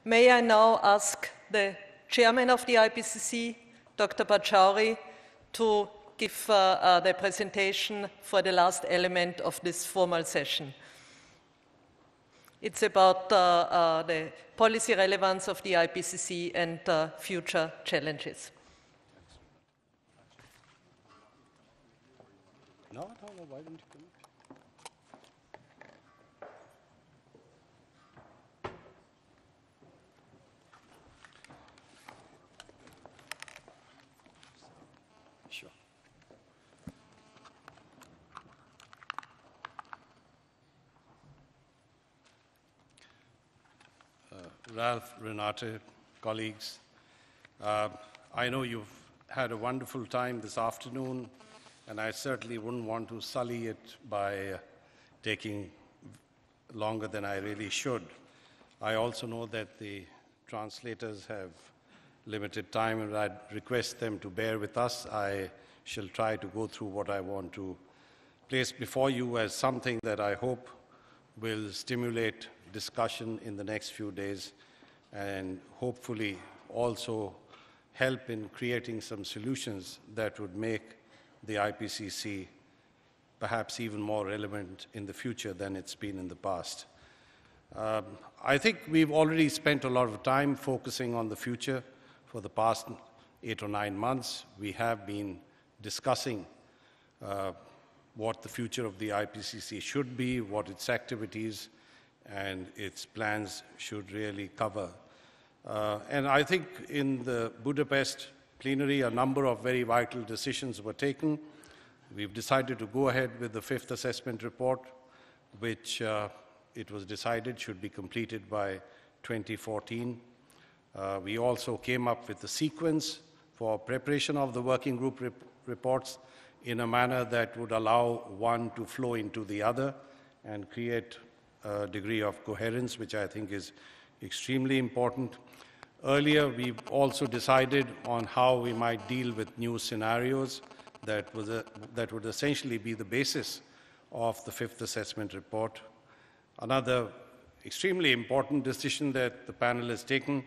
May I now ask the Chairman of the IPCC, Dr. Pachauri, to give the presentation for the last element of this formal session. It's about the policy relevance of the IPCC and future challenges. No, why don't you come? Sure. Ralph, Renate, colleagues, I know you've had a wonderful time this afternoon, and I certainly wouldn't want to sully it by taking longer than I really should. I also know that the translators have limited time, and I'd request them to bear with us. I shall try to go through what I want to place before you as something that I hope will stimulate discussion in the next few days and hopefully also help in creating some solutions that would make the IPCC perhaps even more relevant in the future than it's been in the past. I think we've already spent a lot of time focusing on the future. For the past 8 or 9 months, we have been discussing what the future of the IPCC should be, what its activities and its plans should really cover. And I think in the Budapest plenary, a number of very vital decisions were taken. We've decided to go ahead with the 5th assessment report, which it was decided should be completed by 2014. We also came up with the sequence for preparation of the working group reports in a manner that would allow one to flow into the other and create a degree of coherence, which I think is extremely important. Earlier, we've also decided on how we might deal with new scenarios that would essentially be the basis of the 5th assessment report. Another extremely important decision that the panel has taken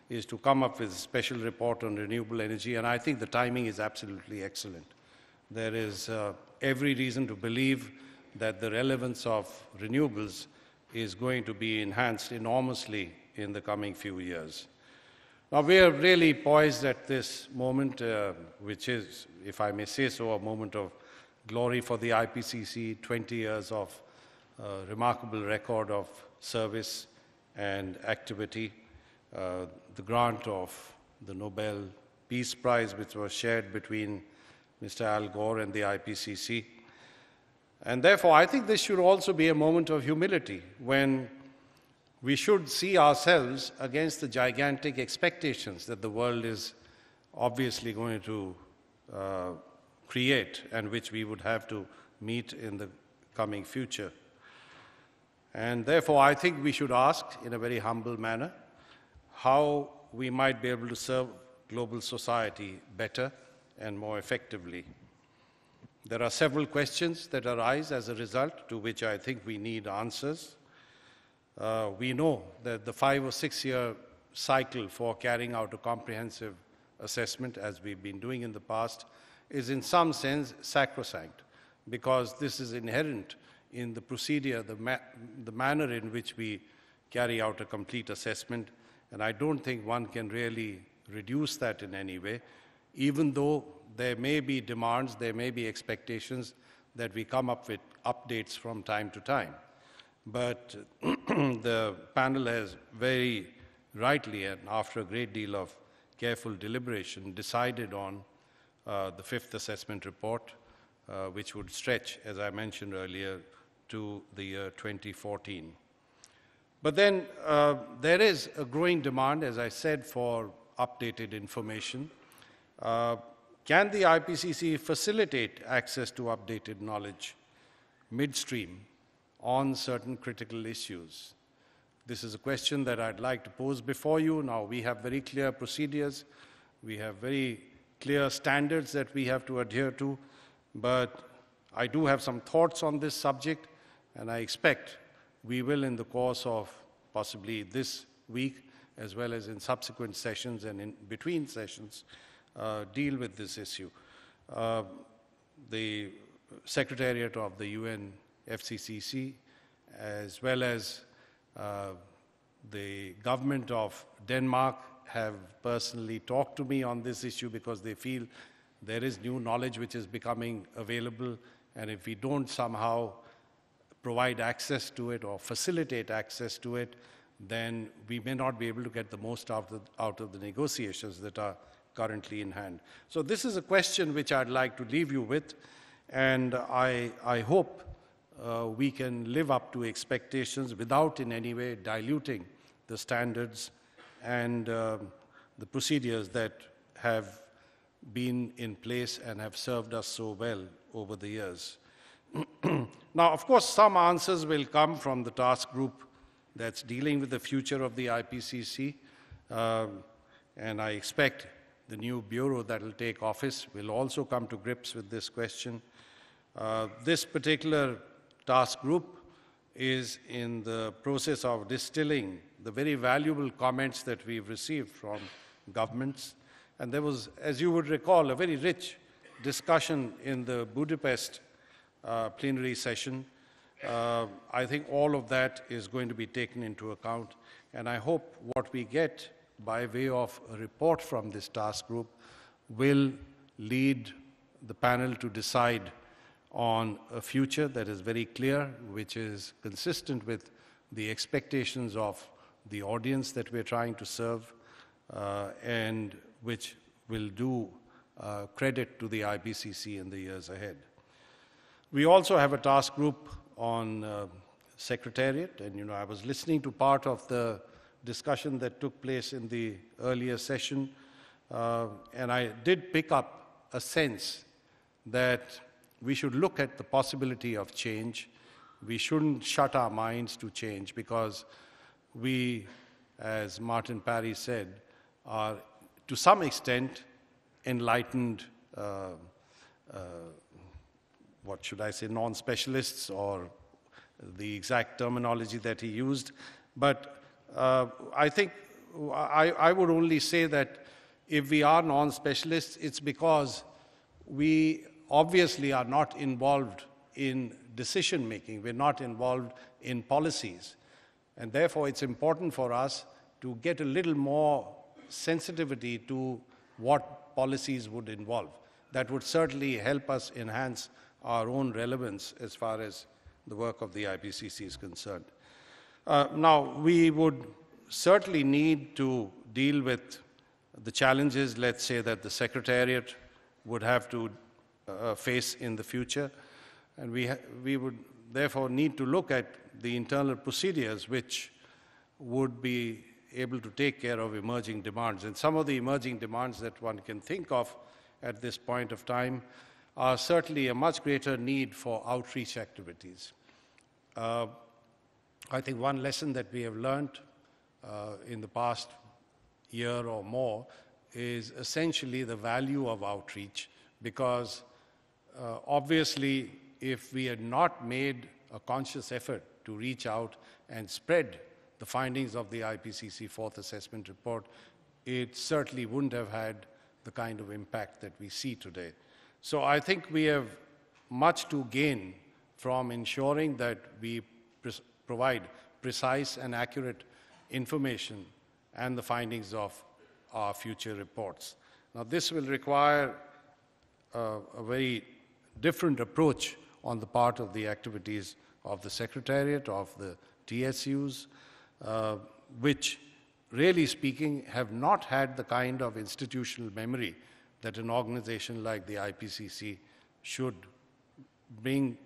is to come up with a special report on renewable energy, and I think the timing is absolutely excellent. There is every reason to believe that the relevance of renewables is going to be enhanced enormously in the coming few years. Now, we are really poised at this moment, which is, if I may say so, a moment of glory for the IPCC, 20 years of remarkable record of service and activity, the grant of the Nobel Peace Prize, which was shared between Mr. Al Gore and the IPCC. And therefore, I think this should also be a moment of humility when we should see ourselves against the gigantic expectations that the world is obviously going to create and which we would have to meet in the coming future. And therefore, I think we should ask in a very humble manner how we might be able to serve global society better and more effectively. There are several questions that arise as a result to which I think we need answers. We know that the 5 or 6 year cycle for carrying out a comprehensive assessment, as we've been doing in the past, is in some sense sacrosanct, because this is inherent in the procedure, the manner in which we carry out a complete assessment, and I don't think one can really reduce that in any way, even though there may be demands, there may be expectations that we come up with updates from time to time. But the panel has very rightly, and after a great deal of careful deliberation, decided on the 5th assessment report, which would stretch, as I mentioned earlier, to the year 2014. But then there is a growing demand, as I said, for updated information. Can the IPCC facilitate access to updated knowledge midstream on certain critical issues? This is a question that I'd like to pose before you. Now, we have very clear procedures. We have very clear standards that we have to adhere to. But I do have some thoughts on this subject, and I expect we will, in the course of possibly this week, as well as in subsequent sessions and in between sessions, deal with this issue. The Secretariat of the UN FCCC, as well as the government of Denmark, have personally talked to me on this issue because they feel there is new knowledge which is becoming available, and if we don't somehow provide access to it or facilitate access to it, then we may not be able to get the most out of the negotiations that are currently in hand. So this is a question which I'd like to leave you with, and I hope we can live up to expectations without in any way diluting the standards and the procedures that have been in place and have served us so well over the years. Now, of course, some answers will come from the task group that's dealing with the future of the IPCC, and I expect the new bureau that will take office will also come to grips with this question. This particular task group is in the process of distilling the very valuable comments that we've received from governments. And there was, as you would recall, a very rich discussion in the Budapest plenary session. I think all of that is going to be taken into account, and I hope what we get by way of a report from this task group will lead the panel to decide on a future that is very clear, which is consistent with the expectations of the audience that we're trying to serve, and which will do credit to the IPCC in the years ahead. We also have a task group on Secretariat, and I was listening to part of the discussion that took place in the earlier session, and I did pick up a sense that we should look at the possibility of change. We shouldn't shut our minds to change, because we, as Martin Parry said, are to some extent enlightened, what should I say, non-specialists, or the exact terminology that he used. But I think I would only say that if we are non-specialists, it's because we obviously are not involved in decision-making. We're not involved in policies. And therefore, it's important for us to get a little more sensitivity to what policies would involve. That would certainly help us enhance our own relevance as far as the work of the IPCC is concerned. Now, we would certainly need to deal with the challenges, let's say, that the Secretariat would have to face in the future. And we would therefore need to look at the internal procedures which would be able to take care of emerging demands. And some of the emerging demands that one can think of at this point of time are certainly a much greater need for outreach activities. I think one lesson that we have learned in the past year or more is essentially the value of outreach, because obviously if we had not made a conscious effort to reach out and spread the findings of the IPCC Fourth Assessment Report, it certainly wouldn't have had the kind of impact that we see today. So I think we have much to gain from ensuring that we provide precise and accurate information and the findings of our future reports. Now, this will require a very different approach on the part of the activities of the Secretariat, of the TSUs, which, really speaking, have not had the kind of institutional memory that an organization like the IPCC should bring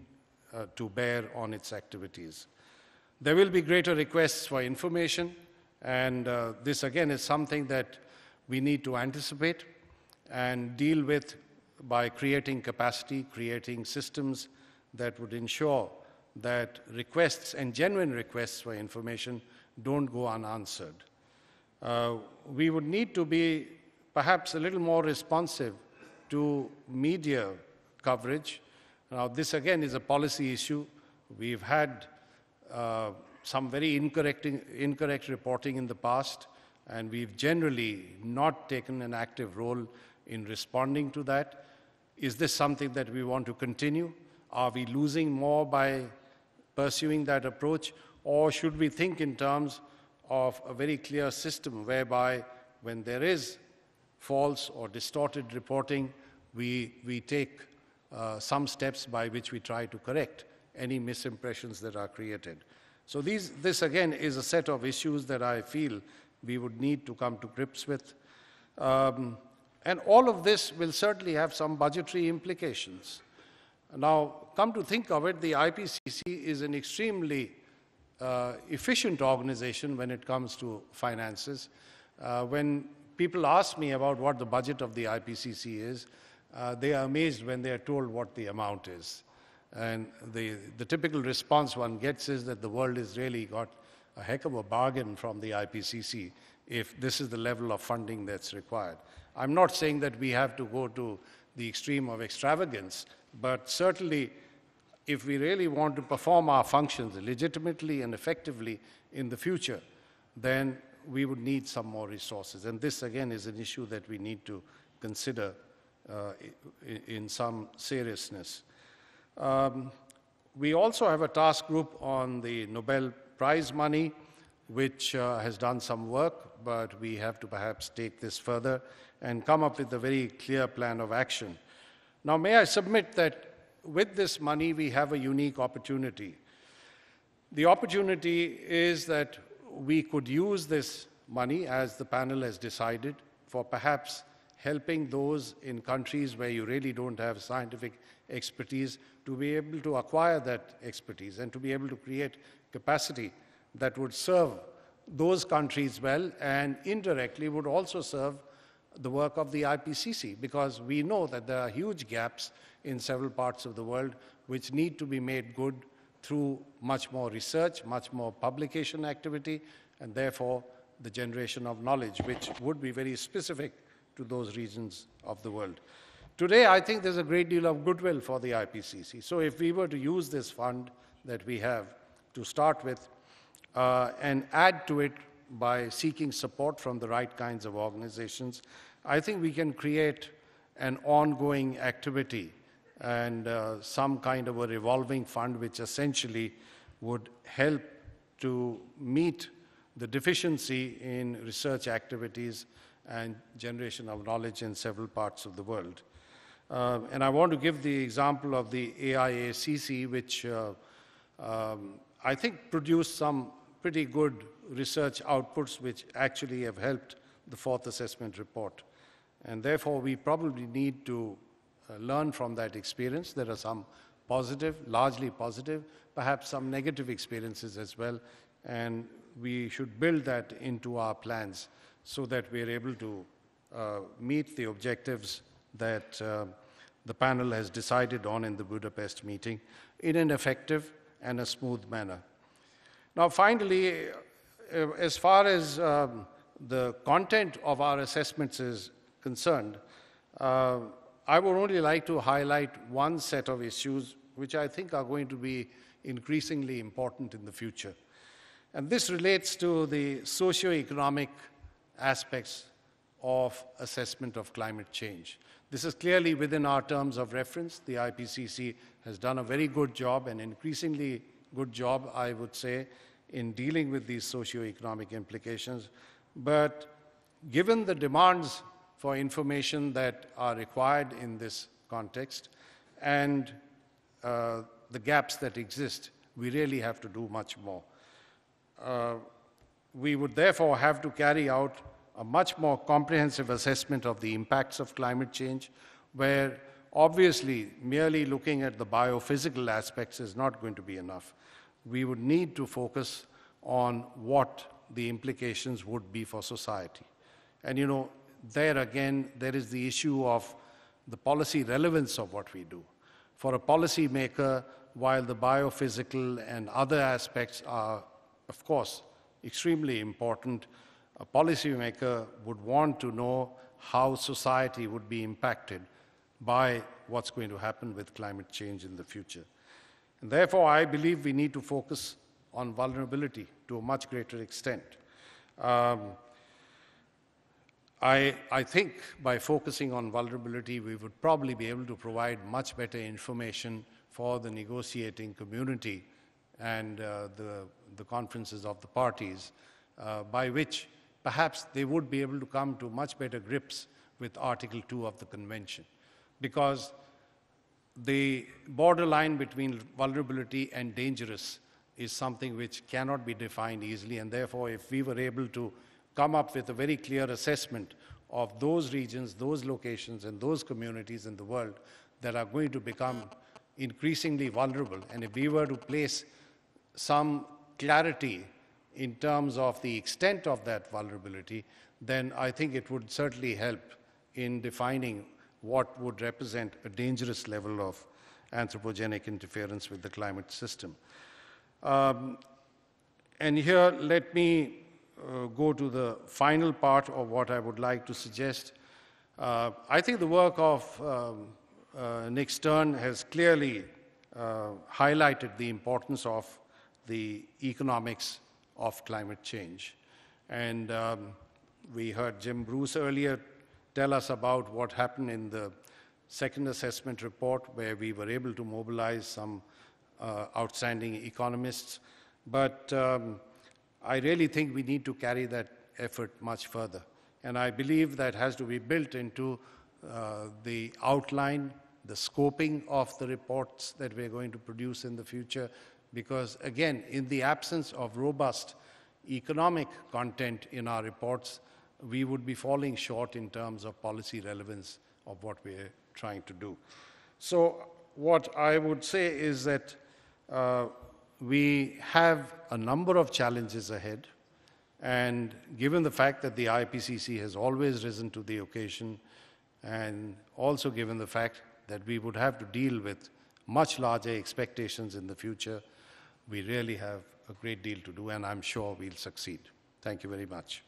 to bear on its activities. There will be greater requests for information, and this again is something that we need to anticipate and deal with by creating capacity, creating systems that would ensure that requests and genuine requests for information don't go unanswered. We would need to be perhaps a little more responsive to media coverage. Now, this again is a policy issue. We've had some very incorrect reporting in the past and we've generally not taken an active role in responding to that. Is this something that we want to continue? Are we losing more by pursuing that approach? Or should we think in terms of a very clear system whereby when there is false or distorted reporting, we take some steps by which we try to correct any misimpressions that are created. So this again is a set of issues that I feel we would need to come to grips with. And all of this will certainly have some budgetary implications. Now, come to think of it, the IPCC is an extremely efficient organization when it comes to finances. When people ask me about what the budget of the IPCC is, they are amazed when they are told what the amount is. And the typical response one gets is that the world has really got a heck of a bargain from the IPCC if this is the level of funding that's required. I'm not saying that we have to go to the extreme of extravagance, but certainly if we really want to perform our functions legitimately and effectively in the future, then we would need some more resources. And this, again, is an issue that we need to consider in some seriousness. We also have a task group on the Nobel Prize money, which has done some work, but we have to perhaps take this further and come up with a very clear plan of action. Now, may I submit that with this money, we have a unique opportunity. The opportunity is that we could use this money, as the panel has decided, for perhaps helping those in countries where you really don't have scientific expertise to be able to acquire that expertise and to be able to create capacity that would serve those countries well and indirectly would also serve the work of the IPCC, because we know that there are huge gaps in several parts of the world which need to be made good through much more research, much more publication activity, and therefore the generation of knowledge, which would be very specific to those regions of the world. Today, I think there's a great deal of goodwill for the IPCC. So if we were to use this fund that we have to start with and add to it by seeking support from the right kinds of organizations, I think we can create an ongoing activity and some kind of a revolving fund which essentially would help to meet the deficiency in research activities and generation of knowledge in several parts of the world. And I want to give the example of the AIACC, which I think produced some pretty good research outputs which actually have helped the fourth assessment report. And therefore, we probably need to learn from that experience. There are some positive, largely positive, perhaps some negative experiences as well, and we should build that into our plans so that we are able to meet the objectives that the panel has decided on in the Budapest meeting in an effective and a smooth manner. Now, finally, as far as the content of our assessments is concerned, I would only like to highlight one set of issues which I think are going to be increasingly important in the future. And this relates to the socio-economic aspects of assessment of climate change. This is clearly within our terms of reference. The IPCC has done a very good job, an increasingly good job, I would say, in dealing with these socio-economic implications. But given the demands for information that are required in this context and the gaps that exist, we really have to do much more. We would therefore have to carry out a much more comprehensive assessment of the impacts of climate change, where obviously merely looking at the biophysical aspects is not going to be enough. We would need to focus on what the implications would be for society. And you know, there again, there is the issue of the policy relevance of what we do. For a policymaker, while the biophysical and other aspects are, of course, extremely important, a policymaker would want to know how society would be impacted by what's going to happen with climate change in the future. And therefore, I believe we need to focus on vulnerability to a much greater extent. I think by focusing on vulnerability, we would probably be able to provide much better information for the negotiating community and the conferences of the parties, by which perhaps they would be able to come to much better grips with Article 2 of the Convention. Because the borderline between vulnerability and dangerous is something which cannot be defined easily, and therefore if we were able to come up with a very clear assessment of those regions, those locations, and those communities in the world that are going to become increasingly vulnerable, and if we were to place some clarity in terms of the extent of that vulnerability, then I think it would certainly help in defining what would represent a dangerous level of anthropogenic interference with the climate system. And here, let me go to the final part of what I would like to suggest. I think the work of Nick Stern has clearly highlighted the importance of the economics of climate change. And we heard Jim Bruce earlier tell us about what happened in the second assessment report, where we were able to mobilize some outstanding economists. But I really think we need to carry that effort much further. And I believe that has to be built into the outline, the scoping of the reports that we're going to produce in the future, because again, in the absence of robust economic content in our reports, we would be falling short in terms of policy relevance of what we're trying to do. So what I would say is that we have a number of challenges ahead, and given the fact that the IPCC has always risen to the occasion, and also given the fact that we would have to deal with much larger expectations in the future, we really have a great deal to do, and I'm sure we'll succeed. Thank you very much.